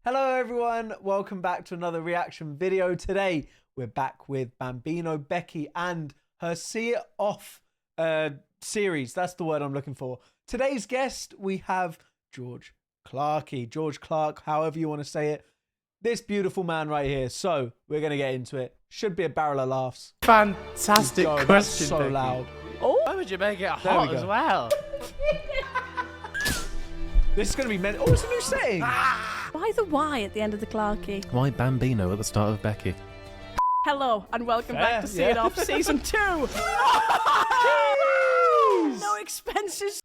Hello everyone, welcome back to another reaction video. Today we're back with Bambino, Becky and her See It Off series. That's the word I'm looking for. Today's guest, we have George CLARKE, George Clark, however you want to say it. This beautiful man right here. So we're going to get into it. Should be a barrel of laughs. Fantastic question, that's so Becky. loud. Oh, why would you make it hot as well? This is going to be meant. Oh, it's a new setting. Why the Y at the end of the CLARKE? Why Bambino at the start of Becky? Hello and welcome back to See It Off Season 2. No expenses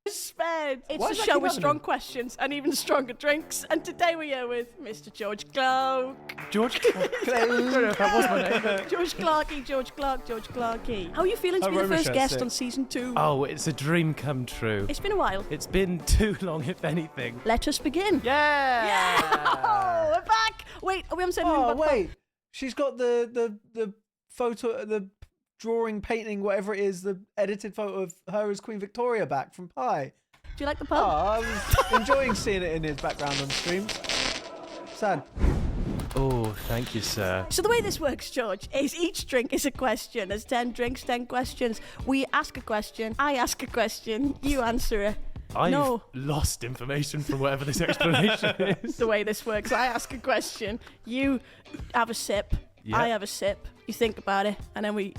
spared. It's a show with strong questions and even stronger drinks. And today we're here with Mr. George Clark. George Clark? I don't know if that was my name. George CLARKE, George Clark, George CLARKE. How are you feeling to be the first guest on Season 2? Oh, it's a dream come true. It's been a while. It's been too long, if anything. Let us begin. Yeah! Oh, we're back. Wait, are we on saying anything about wait. She's got the photo, the drawing, painting, whatever it is, the edited photo of her as Queen Victoria back from Pi. Do you like the pub? Oh, I was enjoying seeing it in his background on stream. Sad. Oh, thank you, sir. So the way this works, George, is each drink is a question. There's 10 drinks, 10 questions. We ask a question, I ask a question, you answer it. I've lost information from whatever this explanation is. The way this works, I ask a question, you have a sip, Yep. I have a sip, you think about it, and then we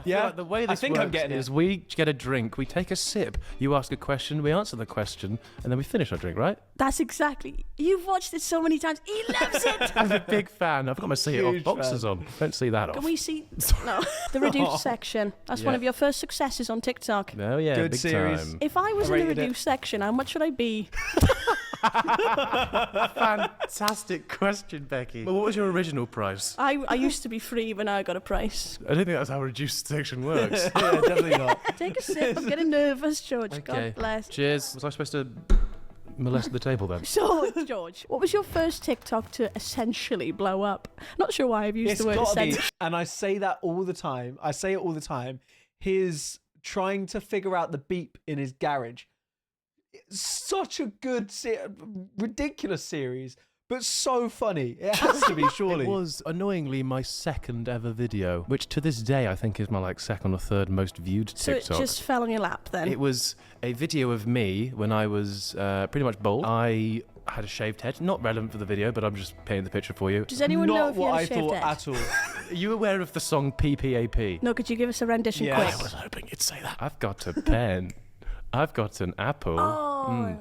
Yeah, Like the way this I'm works getting is it. we get a drink, we take a sip, you ask a question, we answer the question, and then we finish our drink, right? That's exactly. You've watched it so many times. He loves it. I'm a big fan. I've got my See It Off Huge boxes on. Don't see that off. Can we see? No, the reduced section. That's one Yeah. of your first successes on TikTok. Oh, yeah, Good big series. time. If I was I in the rated it. reduced section, how much would I be? Fantastic question, Becky. Well, what was your original price? I used to be free, but now I got a price. I don't think that's how reduced section works. Yeah, definitely not. Take a sip. I'm getting nervous, George. Okay. God bless. Cheers. Was I supposed to molest the table then? So, George, what was your first TikTok to essentially blow up? Not sure why I've used It's the word gotta be, essentially. and I say that all the time. I say it all the time. His trying to figure out the beep in his garage. It's such a good, ridiculous series, but so funny. It has to be, surely. It was annoyingly my second ever video, which to this day I think is my second or third most viewed So TikTok. it just fell on your lap then? It was a video of me when I was pretty much bald. I had a shaved head. Not relevant for the video, but I'm just painting the picture for you. Does anyone know Not if you what had I a shaved thought head? at all. Are you aware of the song PPAP? No, could you give us a rendition Yeah. quick? I was hoping you'd say that. I've got a pen. I've got an apple. Oh.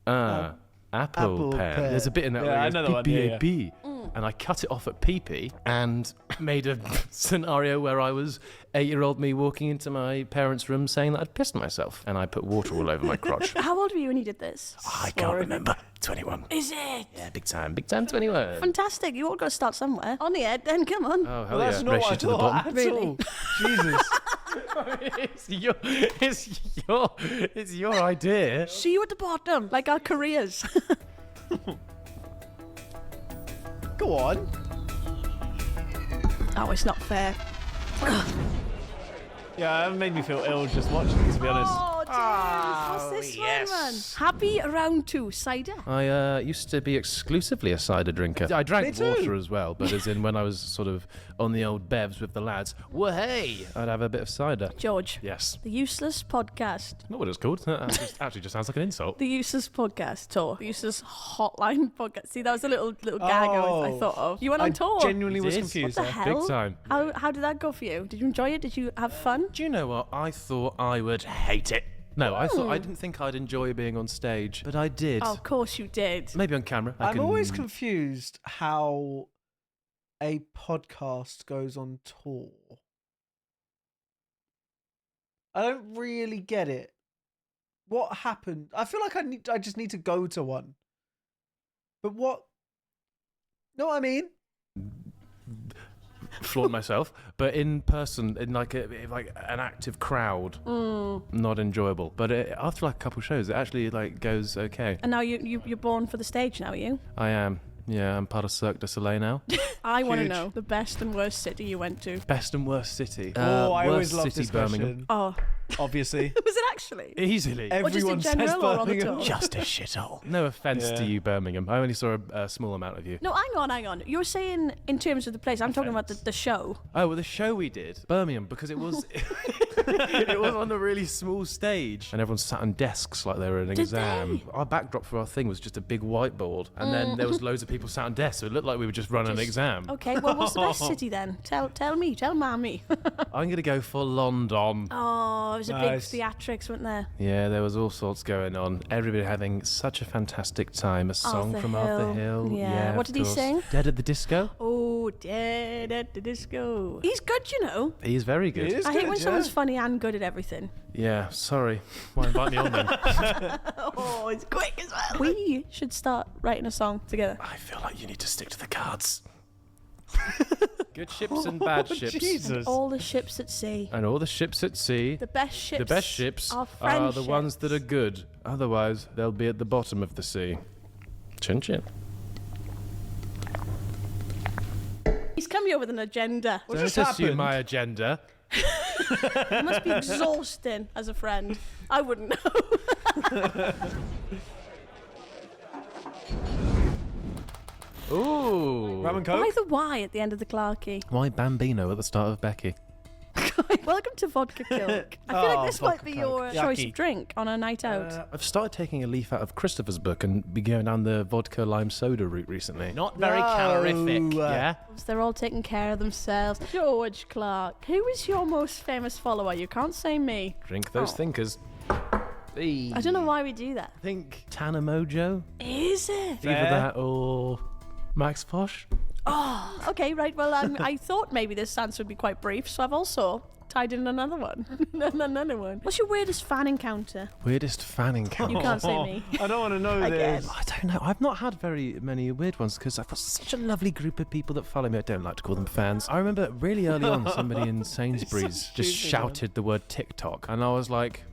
Apple Apple pen. pear. There's a bit in there Yeah, where I it know goes the one, yeah, PPAP. And I cut it off at PP and made a scenario where I was 8-year-old me walking into my parents' room saying that I'd pissed myself. And I put water all over my crotch. How old were you when you did this? I can't remember. 21. Is it? Yeah, big time. Big time 21. Fantastic. You all got to start somewhere. On the head, then come on. Oh, hell Well, that's yeah. not Race what you I to the thought bottom. at all. Jesus. It's your idea. See you at the bottom, like our careers. Go on. Oh, it's not fair. Yeah, it made me feel ill just watching it, to be honest. Oh, James, what's this one, man? Happy round 2 cider. I used to be exclusively a cider drinker. I drank Me too. water as well, but as in when I was sort of on the old bevs with the lads, hey, I'd have a bit of cider. George, Yes. the Useless Podcast. Not what it's called. That actually just sounds like an insult. The Useless Podcast tour. The Useless Hotline Podcast. See, that was a little gag I thought of. You went on tour. I genuinely was Did? confused What the there. hell? Big time. How did that go for you? Did you enjoy it? Did you have fun? Do you know what? I thought I would hate it. No, I didn't think I'd enjoy being on stage, but I did. Oh, of course you did. Maybe on camera. I'm always confused how a podcast goes on tour. I don't really get it. What happened? I feel like I just need to go to one. But what? Know what I mean? flaunt myself, but in person, in like an active crowd, not enjoyable. But after like a couple shows, it actually like goes okay. And now you're born for the stage now, are you? I am. Yeah, I'm part of Cirque du Soleil now. I want to Huge. know the best and worst city you went to. Best and worst city. I always worst love city, this Birmingham. question. Oh, Obviously. was it actually? Easily. Or just in Everyone says general or on the Birmingham. tour? Just a shithole. No offence to you, Birmingham. I only saw a small amount of you. No, hang on. You're saying in terms of the place. I'm talking about the show. Oh, well, the show we did, Birmingham, because it was it was on a really small stage, and everyone sat on desks like they were in an exam. they? Our backdrop for our thing was just a big whiteboard, and then there was loads of people sat on desks, so it looked like we were just running an exam. Okay, well, what's the best city then? Tell mommy. I'm gonna go for London. Oh, it was a big Nice. theatrics, wasn't there? Yeah, there was all sorts going on. Everybody having such a fantastic time. A song Arthur from Hill. Arthur Hill. Yeah. What of did he course. sing? Dead at the Disco. Oh, Dead at the Disco. He's good, you know. He's very good. He is I hate good, when yeah. someone's funny and good at everything. Yeah, sorry. Why invite me on then? Oh, it's quick as well. We should start writing a song together. I feel like you need to stick to the cards. Good ships and bad Oh, ships. Jesus. All the ships at sea. And all the ships at sea. The best ships. The best ships are are the ones friendships. that are good. Otherwise, they'll be at the bottom of the sea. Chin chin. He's come here with an agenda. What Don't just assume happened? my agenda. It must be exhausting as a friend. I wouldn't know. Ooh. Rum and Why Coke? the Y at the end of the Clarke? Why Bambino at the start of Becky? Welcome to Vodka Kilk. I feel like this might Vodka be Coke. your choice Yucky. of drink on a night out. I've started taking a leaf out of Christopher's book and be going down the vodka lime soda route recently. Not very No. calorific, yeah? They're all taking care of themselves. George Clarke, who is your most famous follower? You can't say me. Drink those Oh. thinkers. I don't know why we do that. I think Tana Mojo. Is it? Either Fair. that or Max Posh. Oh, okay, right. Well, I thought maybe this answer would be quite brief, so I've also tied in another one. Another one. What's your weirdest fan encounter? Weirdest fan encounter. You can't say me. I don't want to know Again. this. I don't know. I've not had very many weird ones because I've got such a lovely group of people that follow me. I don't like to call them fans. I remember really early on, somebody in Sainsbury's so just stupid, shouted the word TikTok, and I was like,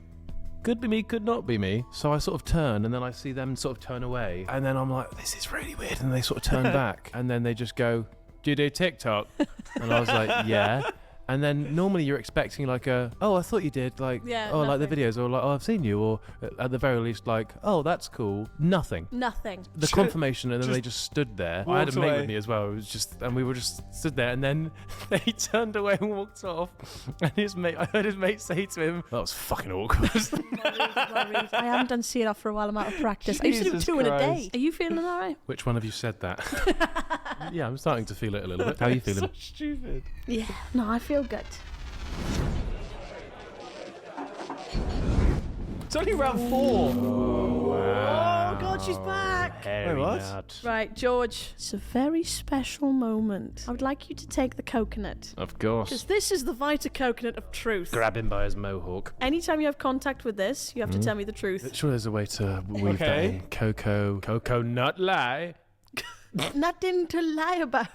could be me, could not be me. So I sort of turn, and then I see them sort of turn away, and then I'm like, this is really weird. And they sort of turn back, and then they just go, do you do TikTok? And I was like, yeah. And then normally you're expecting like oh, I thought you did, like, Yeah, oh, like the nothing. videos, or like, oh, I've seen you, or at the very least, like, oh, that's cool. Nothing. Nothing. The confirmation, and then they just stood there. I had a walked mate away. with me as well. It was just, and we were just stood there, and then they turned away and walked off. And I heard his mate say to him, "That was fucking awkward." I haven't done see it off for a while. I'm out of practice. I used to do Jesus 2 in a day. Christ. Are you feeling all right? Which one of you said that? Yeah, I'm starting to feel it a little bit. How are you feeling? So stupid. Yeah. No, I feel good. It's only round 4. Oh, God, she's back. Hairy what? nut. Right, George. It's a very special moment. I would like you to take the coconut. Of Because course. this is the Vita coconut of truth. Grab him by his mohawk. Anytime you have contact with this, you have to tell me the truth. Sure, there's a way to weave that Okay. in. Coco nut lie. Nothing to lie about.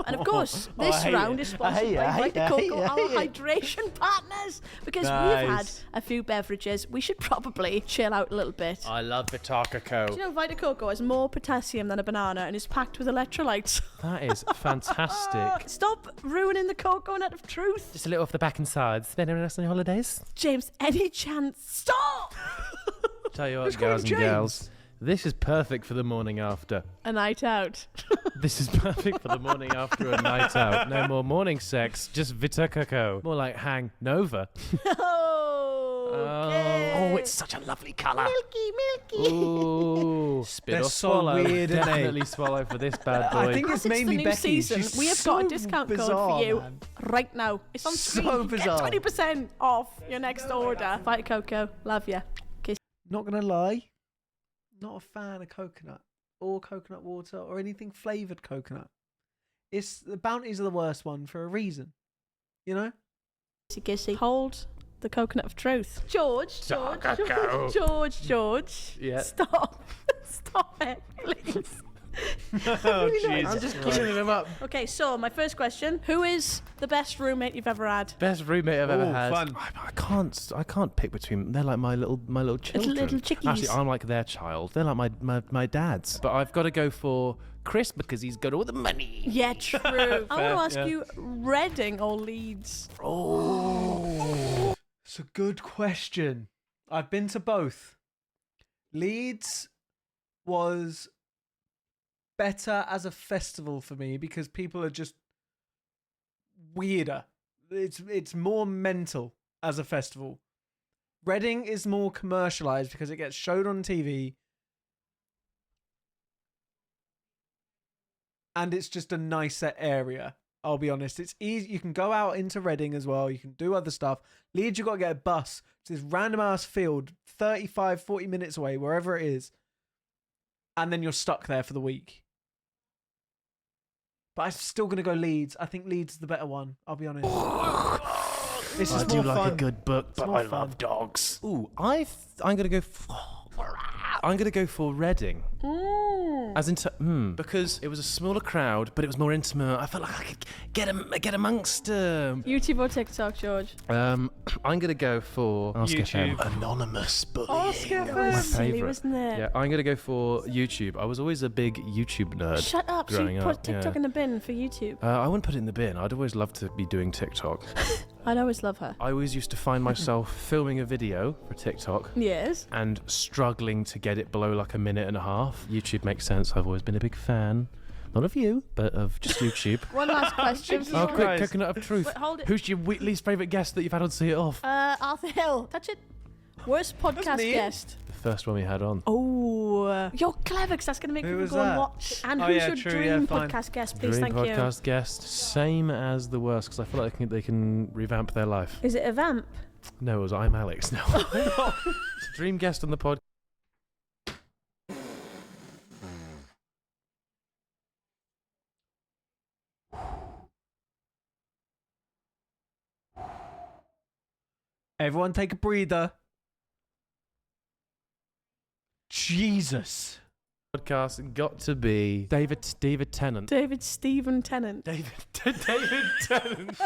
And of course, this I hate round it. is sponsored I hate it. by I hate Vita it. Coco, I our hate it. hydration partners. Because we've had Nice. a few beverages, we should probably chill out a little bit. I love Vita Coco. Do you know Vita Coco has more potassium than a banana and is packed with electrolytes? That is fantastic. Stop ruining the cocoa nut of truth. Just a little off the back and sides. Spend any nice on your holidays? James, any chance? Stop! Tell you what, Who's calling girls and James? girls, this is perfect for the morning after. A night out. This is perfect for the morning after a night out. No more morning sex, just Vita Coco. More like hang Nova. Oh, it's such a lovely colour. Milky. Ooh, spit They're or so swallow. weird, aren't they? Definitely swallow for this bad boy. I think As it's it's mainly the new Becky. season, She's we have so got a discount code bizarre, for you man. right now. It's on So screen. bizarre. Get 20% off your next order. Vita Coco, love ya. Not gonna lie, not a fan of coconut or coconut water or anything flavoured coconut. It's the bounties are the worst one for a reason, you know. Kissy. Hold the coconut of truth. George. Coco. George. Yeah. Stop. Stop it, please. Oh, Jesus. I'm just cleaning him up. Okay, so my first question: who is the best roommate you've ever had? Best roommate I've ever Ooh, had. fun. I can't pick between them. They're like my little children. Little chickies. Actually, I'm like their child. They're like my dad's. But I've got to go for Chris because he's got all the money. Yeah, true. I want to ask yeah. you, Reading or Leeds? Oh. It's a good question. I've been to both. Leeds was better as a festival for me because people are just weirder. It's more mental as a festival. Reading is more commercialized because it gets showed on TV. And it's just a nicer area. I'll be honest. It's easy. You can go out into Reading as well. You can do other stuff. Leeds, you've got to get a bus to this random ass field, 35, 40 minutes away, wherever it is. And then you're stuck there for the week. But I'm still going to go Leeds. I think Leeds is the better one. I'll be honest. It's just I do more like fun. a good book, but more I fun. love dogs. Ooh, I'm gonna go. I'm gonna go for Reading. As in, because it was a smaller crowd, but it was more intimate. I felt like I could get amongst them. YouTube or TikTok, George? I'm gonna go for YouTube. Anonymous bullying. Oscar, That was my silly, favourite. wasn't it? Yeah, I'm gonna go for YouTube. I was always a big YouTube nerd. Shut up. So growing you put up, TikTok yeah. in the bin for YouTube. I wouldn't put it in the bin. I'd always love to be doing TikTok. I'd always love her. I always used to find myself filming a video for TikTok Yes. and struggling to get it below like a minute and a half. YouTube makes sense. I've always been a big fan. Not of you, but of just YouTube. One last question. Jesus Oh, Christ. quick, coconut of truth. Wait, hold it. Who's your least favourite guest that you've had on See It Off? Arthur Hill. Touch it. Worst podcast me. guest. The first one we had on. Oh, you're clever because that's going to make Who people was go and that? watch. And Oh, who's yeah, your true, dream yeah, fine. podcast guest, please? Dream Thank podcast guest. Same as the worst, because I feel like they can revamp their life. you. Is it a vamp? No, it was I'm Alex. No. Dream guest on the podcast. Everyone take a breather. Jesus. Podcast got to be David Tennant. David Stephen Tennant. David Tennant.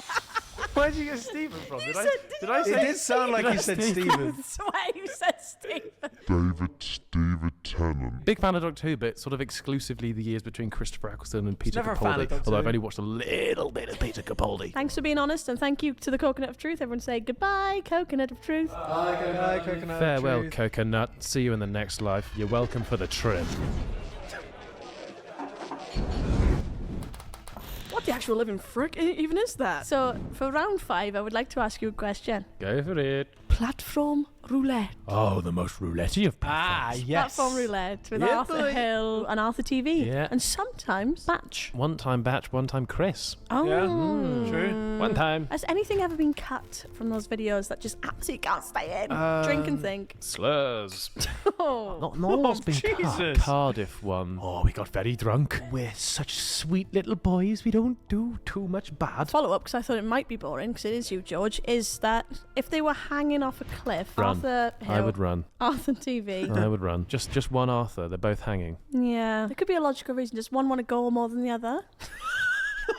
Where did you get Stephen from? Did I It say did sound like you said Stephen. That's why you said Stephen. David Tennant. Big fan of Doctor Who, but sort of exclusively the years between Christopher Eccleston and Peter never a fan Capaldi. of Doctor Although I've Who. only watched a little bit of Peter Capaldi. Thanks for being honest, and thank you to the Coconut of Truth. Everyone say goodbye, Coconut of Truth. Hi, coconut. Farewell, Truth. coconut. See you in the next life. You're welcome for the trip. What the actual living frick even is that? So, for round 5, I would like to ask you a question. Go for it. Platform roulette. Oh, the most roulette-y of Ah, platforms. yes. Platform roulette with Yeah, Arthur boy. Hill and Arthur TV. Yeah. And sometimes Batch. One time Batch, one time Chris. Oh. Yeah, true. One time. Has anything ever been cut from those videos that just absolutely can't stay in? Drink and think. Slurs. Oh. Not one's been cut. Jesus. Cardiff one. Oh, we got very drunk. We're such sweet little boys. We don't do too much bad. Follow up, because I thought it might be boring, because it is you, George, is that if they were hanging off a cliff, Run. Arthur Hill, I would run. Arthur TV. I would run. Just one Arthur. They're both hanging. Yeah. There could be a logical reason. Does one want to go more than the other?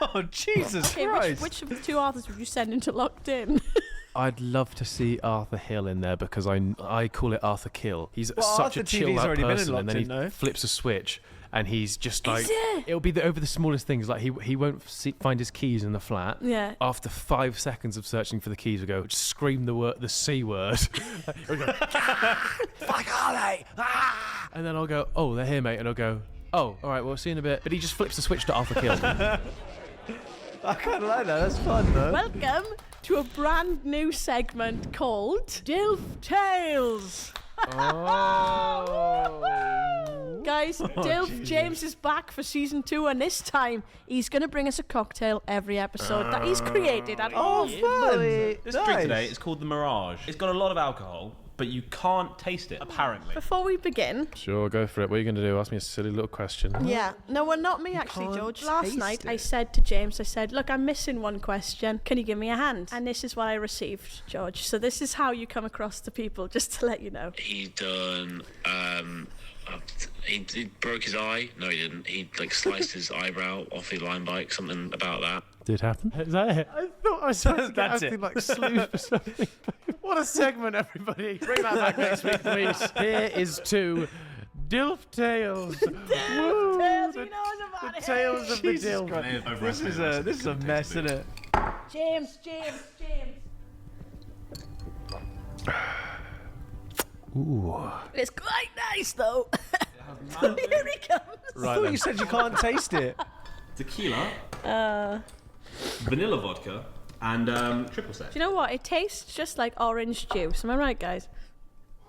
Oh, Jesus Okay, Christ. which of the two Arthurs would you send into locked in? I'd love to see Arthur Hill in there because I call it Arthur Kill. He's Well, such Arthur a chilled TV's out already been in person, and then he Locked In, though. flips a switch, and he's just like Is it? it'll be over the smallest things. Like he won't find his keys in the flat. Yeah. After 5 seconds of searching for the keys, we'll go scream the C word. He'll go, fuck are they? Ah! And then I'll go, oh, they're here, mate. And I'll go, oh, all right, well, see you in a bit. But he just flips the switch to Arthur Kill. I kind of like that. That's fun, though. Welcome to a brand new segment called Dilf Tales. Oh. Guys, Dilf James is back for season 2, and this time he's going to bring us a cocktail every episode that he's created. And Oh, fun. This drink Nice. today is called the Mirage. It's got a lot of alcohol, but you can't taste it, apparently. before we begin, Sure, go for it. What are you going to do? Ask me a silly little question. yeah, no, well, not me actually, can't George. Last taste night I it. said to James, I said, look, I'm missing one question. Can you give me a hand? And this is what I received, George. So this is how you come across to people, just to let you know. He done He broke his eye. No, he didn't. He like sliced his eyebrow off his line bike. Something about that. Did happen? Is that it? I thought I was supposed to get That's acting it. like sleuth or something. What a segment, everybody. Bring that back next week, please. Here is to Dilf Tales. Woo, Tales, the, he knows about the it. Tales of the Jesus Dilf. Christ. This is a mess, isn't it? James. Ooh. It's quite nice, though. Here he comes. I Right thought then. you said you can't taste it. Tequila, vanilla vodka, and triple sec. Do you know what? It tastes just like orange juice. Am I right, guys?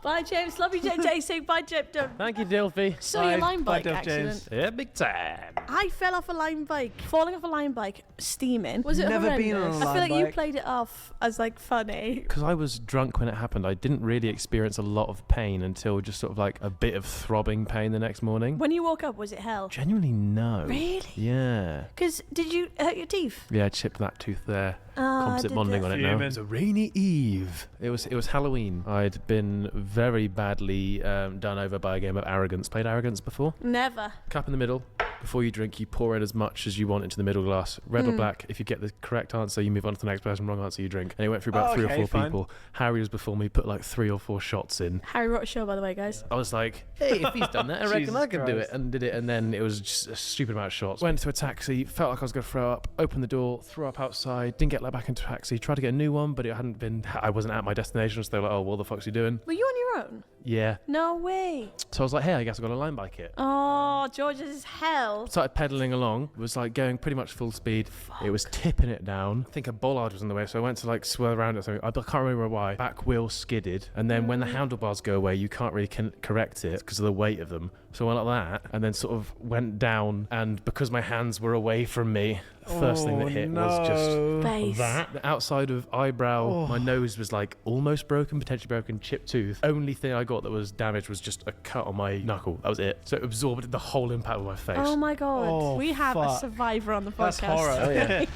Bye, James. Love you, JJ. Bye, Jim. Thank you, Dilfy. So your line Bye, bike Duff accident. James. Yeah, big time. I fell off a line bike. Falling off a line bike, steaming. Was it Never been horrendous? on a I feel line like you bike. played it off as like funny. Because I was drunk when it happened, I didn't really experience a lot of pain until just sort of like a bit of throbbing pain the next morning. When you woke up, was it hell? Genuinely, no. Really? Yeah. Because did you hurt your teeth? Yeah, I chipped that tooth there. Composite did bonding it. on it now. Fuming. It was a rainy eve. It was Halloween. I'd been very badly done over by a game of Arrogance. Played Arrogance before? Never. Cup in the middle. Before you drink, you pour in as much as you want into the middle glass. Red or black. If you get the correct answer, you move on to the next person. Wrong answer, you drink. And it went through about 3 or 4 fine. people. Harry was before me, put like 3 or 4 shots in. Harry wrote a show, by the way, guys. I was like, hey, if he's done that, I reckon Jesus I can do Christ. it. And did it. And then it was just a stupid amount of shots. Went to a taxi, felt like I was going to throw up, opened the door, threw up outside, didn't get let back into a taxi, tried to get a new one, but I wasn't at my destination. So they were like, oh, what the fuck's you doing? Were you on your own? Yeah. No way. So I was like, hey, I guess I've got a line bike it. Oh, George, this is hell. Started pedalling along, was like going pretty much full speed. It was tipping it down. I think a bollard was in the way, so I went to like swirl around it or something. I can't remember why. Back wheel skidded, and then when the handlebars go away, you can't really correct it because of the weight of them. So I went like that, and then sort of went down, and because my hands were away from me, the first thing that hit was just Face. that. The outside of eyebrow, my nose was like almost broken, potentially broken, chipped tooth. Only thing I got that was damaged was just a cut on my knuckle. That was it. So it absorbed the whole impact of my face. Oh my god. Oh, we have a fuck. survivor on the podcast. That's horror. Oh, yeah.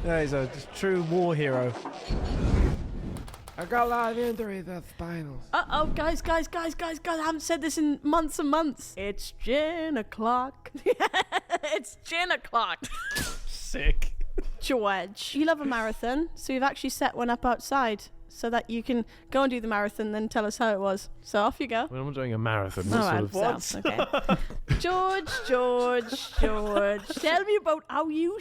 Yeah, he's a true war hero. I got a lot of injury to the spinals. Uh-oh, guys, I haven't said this in months and months. It's gin o'clock. It's gin o'clock. Sick. George, you love a marathon, so we've actually set one up outside so that you can go and do the marathon, then tell us how it was. So off you go. When I'm doing a marathon, All what right, sort of... okay. George, tell me about how you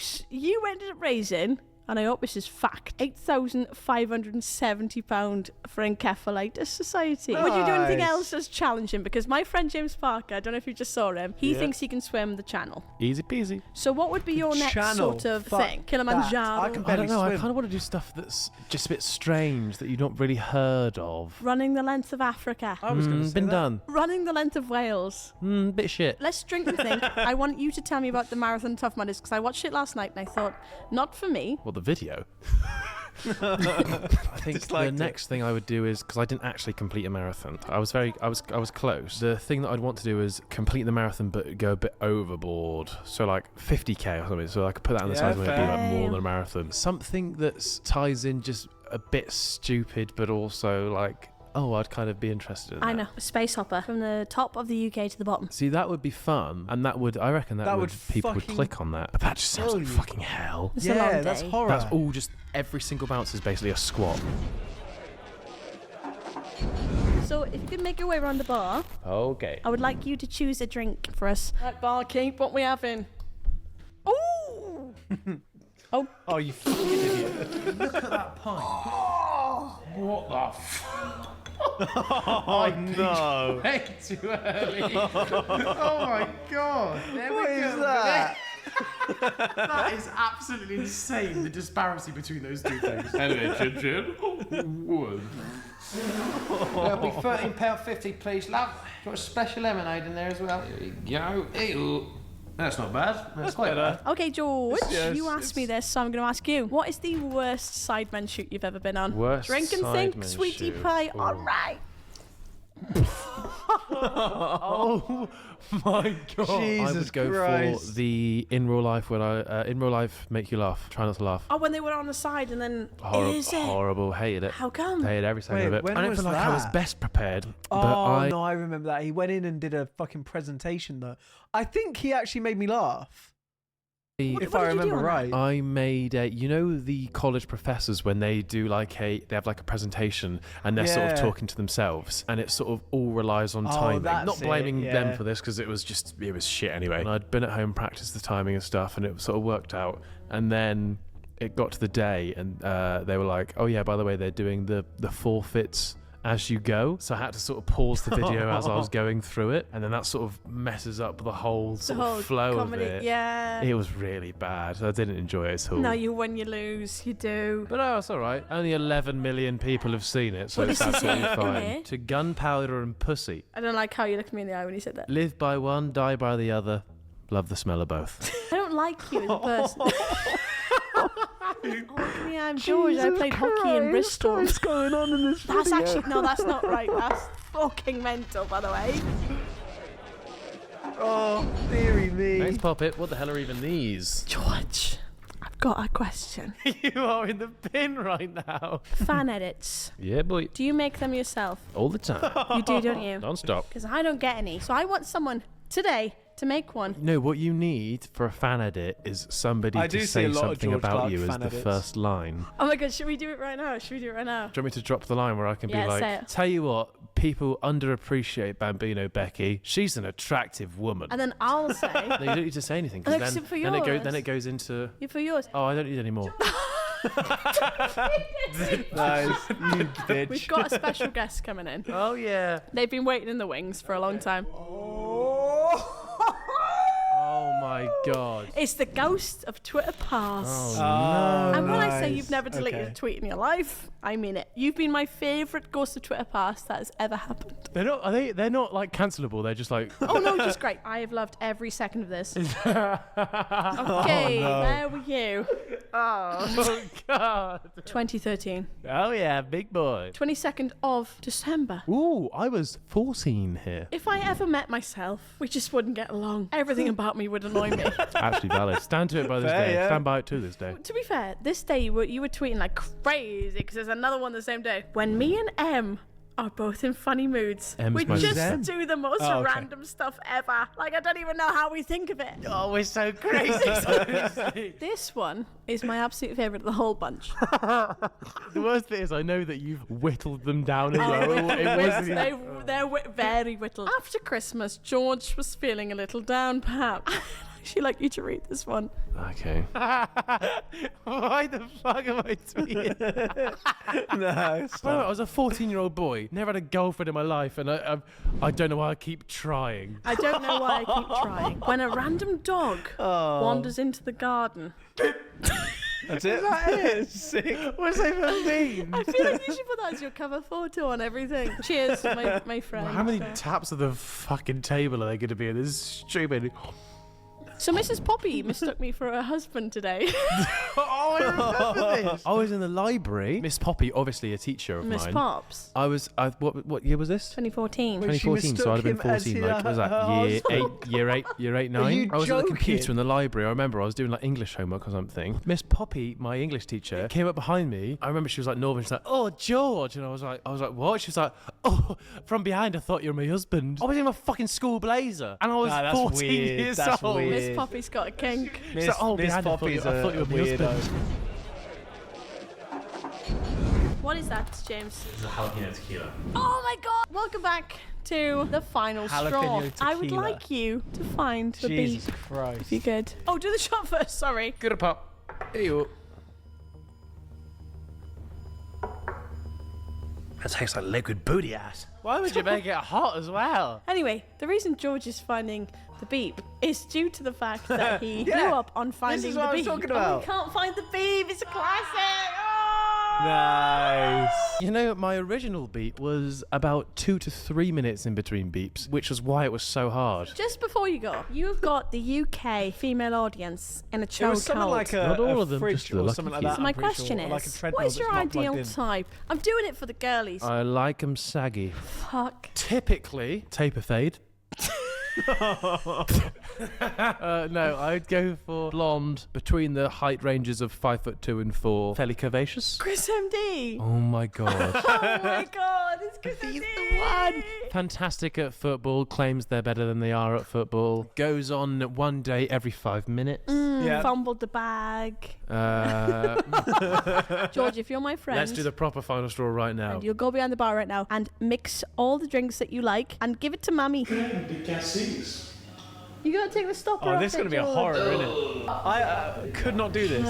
ended up raising, and I hope this is fact, £8,570 for Encephalitis Society. Would you do anything Nice. else as challenging? Because my friend James Parker, I don't know if you just saw him, he Yeah. thinks he can swim the channel. Easy peasy. So what would be your next channel? sort of Fuck thing? that. Kilimanjaro? I can I don't know. I swim. kind of want to do stuff that's just a bit strange that you've not really heard of. Running the length of Africa. I was going to say been that. done. Running the length of Wales. Bit shit. Let's drink and think. I want you to tell me about the Marathon Tough Mudders because I watched it last night and I thought, not for me. Well, the video. I think the Disliked it. next thing I would do is, because I didn't actually complete a marathon, I was close. The thing that I'd want to do is complete the marathon but go a bit overboard, so like 50k or something, so I could put that on the Yeah, side where it'd be like fair. more than a marathon. Something that ties in just a bit stupid but also like, oh, I'd kind of be interested in I that. know. A space hopper from the top of the UK to the bottom. See, that would be fun, and I reckon that would people would fucking click on that. But that just sounds kill like you. fucking hell. It's a long Yeah, that's day. horror. That's all just, every single bounce is basically a squat. So if you could make your way around the bar, Okay. I would like you to choose a drink for us. Right, barkeep, what we having? Ooh! Oh, you fucking idiot. Oh, no. Way too early. Oh my god. There What we is go. that? That is absolutely insane, the disparity between those two things. Anyway, chin. That'll be £13.50, please, love. Got a special lemonade in there as well. Here we go. Ew. That's not bad. That's quite better. bad. Okay, George, Yes, you asked me this, so I'm going to ask you. What is the worst Sidemen shoot you've ever been on? Worst Drink and think, Sidemen sweetie shoot. pie, Ooh. all right. Oh my god! I Jesus would go Christ. for the in real life make you laugh. Try not to laugh. Oh, when they were on the side and then is it? Horrible. Hated it. How come? Hated every second Wait, of it. when I don't was feel like I was that? best prepared. Oh, but no, I remember that. He went in and did a fucking presentation, though. I think he actually made me laugh. If I remember right. I made you know the college professors when they do they have like a presentation and they're sort of talking to themselves and it sort of all relies on timing. Not blaming them for this because it was shit anyway. And I'd been at home practiced the timing and stuff and it sort of worked out. And then it got to the day and they were like, oh yeah, by the way, they're doing the forfeits as you go, so I had to sort of pause the video as I was going through it, and then that sort of messes up the whole sort of flow comedy, of it. Yeah, it was really bad. I didn't enjoy it at all. No, you win, you lose, you do. But no, it's all right. Only 11 million people have seen it, so it's absolutely fine. To gunpowder and pussy. I don't like how you looked at me in the eye when you said that. Live by one, die by the other. Love the smell of both. I don't like you as a person. I'm George. I played hockey in Bristol. What's going on in this That's video? actually no, that's not right. That's fucking mental, by the way. Oh, dearie me. Thanks, Poppet. What the hell are even these? George, I've got a question. You are in the bin right now. Fan edits. Yeah, boy. Do you make them yourself? All the time. You do, don't you? Non-stop. Because I don't get any. So I want someone today to make one. No, what you need for a fan edit is somebody I do to see say a lot of something George about Clarke you as fan the edits. first line. Oh my god, should we do it right now? Do you want me to drop the line where I can be Yeah, say like, it. tell you what, people underappreciate Bambino Becky. She's an attractive woman. And then I'll say. No, you don't need to say anything because Except for then yours. it goes into. Yeah, for yours. Oh, I don't need any more. Nice, you bitch. We've got a special guest coming in. Oh yeah. They've been waiting in the wings for a long time. Oh my god. It's the ghost of Twitter past. Oh, And when I say nice. you've never deleted Okay. a tweet in your life, I mean it. You've been my favourite ghost of Twitter past that has ever happened. They're not. Are they? They're not like cancelable. They're just like. Oh no, just great. I have loved every second of this. Okay, there we go. Oh god. 2013. Oh yeah, big boy. 22nd of December. Ooh, I was 14 here. If I ever met myself, we just wouldn't get along. Everything about me would annoy me. Actually valid. Stand to it by this Fair, day. yeah. Stand by it to this day. To be fair, this day you were tweeting like crazy because there's another one the same day. When me and Em are both in funny moods, Em's we my just sister. do the most Oh, okay. random stuff ever. Like I don't even know how we think of it. Oh, we're so crazy. This one is my absolute favourite of the whole bunch. The worst bit is I know that you've whittled them down as Oh, well. It wasn't they're very whittled. After Christmas, George was feeling a little down, perhaps. I'd actually like you to read this one. Okay. Why the fuck am I tweeting? No, I was a 14-year-old boy, never had a girlfriend in my life, and I don't know why I keep trying. I don't know why I keep trying. When a random dog wanders into the garden. That's it. That is sick. What's that even mean? I feel like you should put that as your cover photo on everything. Cheers, my friend. How many taps of the fucking table are they going to be in? This is stupid. So Mrs. Poppy mistook me for her husband today. Oh, I remember this. I was in the library. Miss Poppy, obviously a teacher of Miss mine. Pops. What year was this? 2014. Wait, she 2014, so I'd have been mistook him as 14. Like, what was her that year 8, 9? you I was at the computer joking? in the library. I remember I was doing like English homework or something. Miss Poppy, my English teacher, came up behind me. I remember she was like Northern. She's like, "Oh, George," and I was like, "What?" She was like, "Oh, from behind, I thought you were my husband." I was in my fucking school blazer, and I was Nah, that's 14 weird. years That's old. weird. Miss Poppy's got a kink. Miss, So, oh, Miss behind, I thought Poppy's you- I thought you a were my weirdo. What is that, James? It's a jalapeno tequila. Oh my god! Welcome back to the final straw. Jalapeno I would tequila. like you to find the Jesus beat. Christ. If you could. Oh, do the shot first, sorry. Good a pop. Here you. That tastes like liquid booty ass. Why would you make it hot as well? Anyway, the reason George is finding the beep is due to the fact that he Yeah. blew up on finding is the what I was beep. talking And about. we can't find the beep. It's a classic. Oh! Nice. You know, my original beep was about 2 to 3 minutes in between beeps, which was why it was so hard. Just before you go, you've got the UK female audience in a It was something chokehold. like Not all a of them, fridge just the or lucky something like few. that. So my I'm pretty question sure. is, Like a treadmill what is that's your not plugged ideal in. type? I'm doing it for the girlies. I like them saggy. Fuck. Typically, taper fade. No, I'd go for blonde between the height ranges of 5'2" and 4. Fairly curvaceous. Chris MD. Oh my god. Oh my god, it's Chris MD. Fantastic at football, claims they're better than they are at football. Goes on one day every 5 minutes. Yeah. Fumbled the bag. George, if you're my friend, Let's do the proper final straw right now. and you'll go behind the bar right now and mix all the drinks that you like and give it to Mummy. You gotta take the stopper off. Oh, this is going to be a horror, isn't it? I could not do this.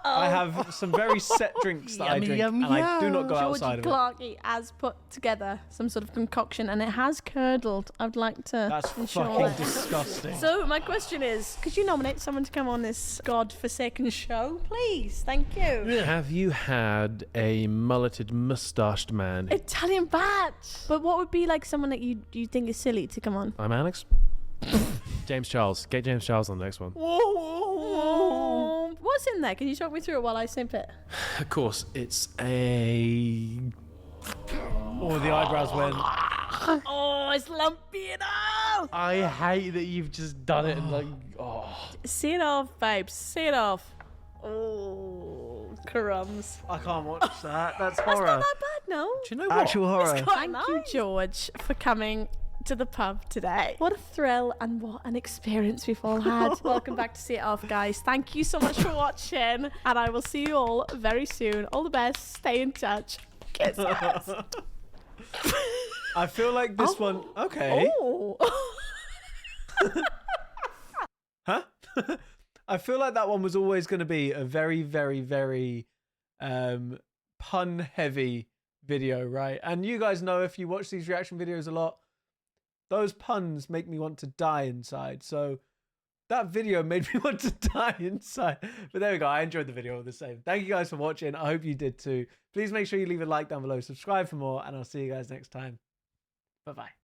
I have some very set drinks that I drink, and I do not go outside of it. Clarke has put together some sort of concoction, and it has curdled. I'd like to That's ensure fucking that. disgusting. So my question is, could you nominate someone to come on this god-forsaken show, please? Thank you. Have you had a mulleted, moustached man? Italian bat. But what would be like someone that you think is silly to come on? I'm Alex. James Charles. Get James Charles on the next one. What's in there? Can you talk me through it while I sip it? Of course, it's a... Or the eyebrows went. Oh, it's lumpy enough. I hate that you've just done it and like... Oh. See it off, babes. See it off. Oh, crumbs. I can't watch that. That's That's horror. not that bad, no. Do you know what? Actual horror. Thank you, George, for coming to the pub today. What a thrill and what an experience we've all had. Welcome back to See It Off, guys. Thank you so much for watching, and I will see you all very soon. All the best. Stay in touch. Kisses. I feel like this one. Okay. Oh. Huh? I feel like that one was always going to be a very, very, very pun-heavy video, right? And you guys know, if you watch these reaction videos a lot, those puns make me want to die inside. So that video made me want to die inside. But there we go. I enjoyed the video all the same. Thank you guys for watching. I hope you did too. Please make sure you leave a like down below, subscribe for more, and I'll see you guys next time. Bye-bye.